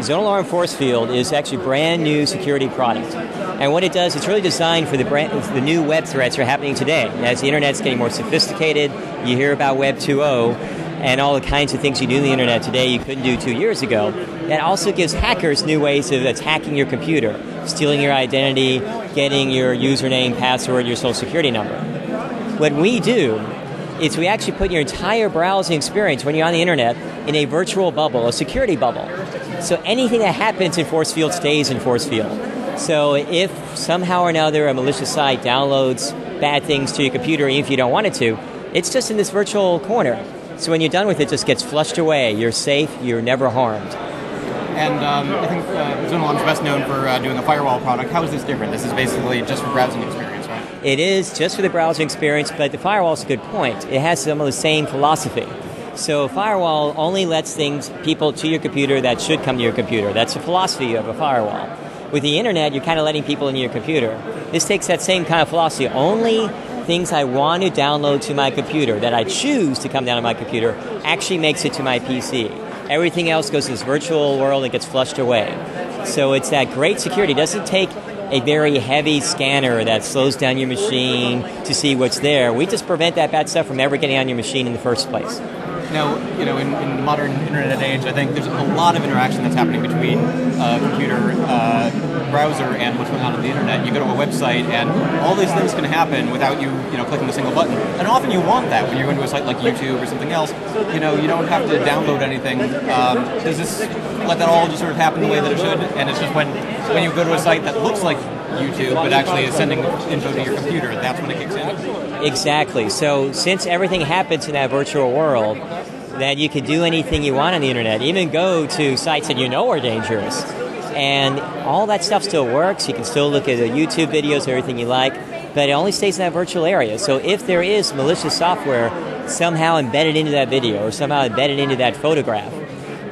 ZoneAlarm ForceField is actually a brand new security product. And what it does, it's really designed for the new web threats that are happening today. As the internet's getting more sophisticated, you hear about Web 2.0 and all the kinds of things you do on the internet today you couldn't do 2 years ago. That also gives hackers new ways of attacking your computer, stealing your identity, getting your username, password, your social security number. What we do is we actually put your entire browsing experience when you're on the internet in a virtual bubble, a security bubble. So anything that happens in ForceField stays in ForceField. So if somehow or another a malicious site downloads bad things to your computer, even if you don't want it to, it's just in this virtual corner. So when you're done with it, it just gets flushed away. You're safe, you're never harmed. And I think ZoneAlarm is best known for doing a firewall product. How is this different? This is basically just for browsing experience, right? It is just for the browsing experience, but the firewall is a good point. It has some of the same philosophy. So firewall only lets people to your computer that should come to your computer. That's the philosophy of a firewall. With the internet, you're kind of letting people into your computer. This takes that same kind of philosophy. Only things I want to download to my computer, that I choose to come down to my computer, actually makes it to my PC. Everything else goes to this virtual world and gets flushed away. So it's that great security. It doesn't take a very heavy scanner that slows down your machine to see what's there. We just prevent that bad stuff from ever getting on your machine in the first place. Now, in the modern internet age, I think there's a lot of interaction that's happening between computer, browser, and what's going on the internet. You go to a website, and all these things can happen without you clicking a single button. And often you want that when you're going to a site like YouTube or something else. You don't have to download anything. Does this let that all just sort of happen the way that it should? And it's just when you go to a site that looks like YouTube, but actually is sending info to your computer, that's when it kicks in? Exactly. So since everything happens in that virtual world, that you can do anything you want on the internet, even go to sites that you know are dangerous. And all that stuff still works. You can still look at the YouTube videos, everything you like, but it only stays in that virtual area. So if there is malicious software somehow embedded into that video or somehow embedded into that photograph,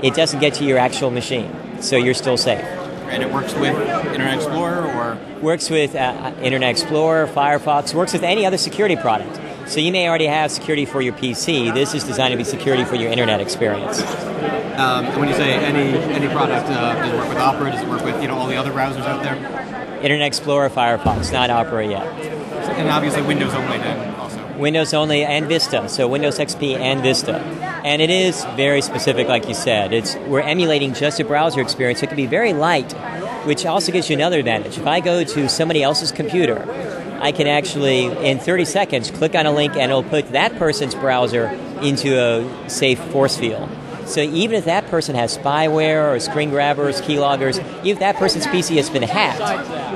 it doesn't get to your actual machine. So you're still safe. And it works with Internet Explorer or? Works with Internet Explorer, Firefox, works with any other security product. So you may already have security for your PC. This is designed to be security for your internet experience. When you say any product, does it work with Opera? Does it work with all the other browsers out there? Internet Explorer, Firefox, not Opera yet. And obviously Windows only then also. Windows only and Vista, so Windows XP and Vista. And it is very specific, like you said. We're emulating just a browser experience. It can be very light, which also gives you another advantage. If I go to somebody else's computer, I can actually, in 30 seconds, click on a link and it'll put that person's browser into a safe force field. So even if that person has spyware or screen grabbers, keyloggers, even if that person's PC has been hacked,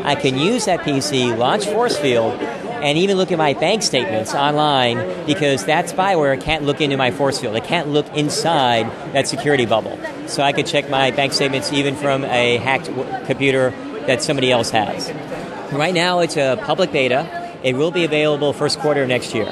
I can use that PC, launch ForceField, and even look at my bank statements online because that spyware can't look into my ForceField. It can't look inside that security bubble. So I could check my bank statements even from a hacked computer that somebody else has. Right now it's a public beta. It will be available first quarter of next year.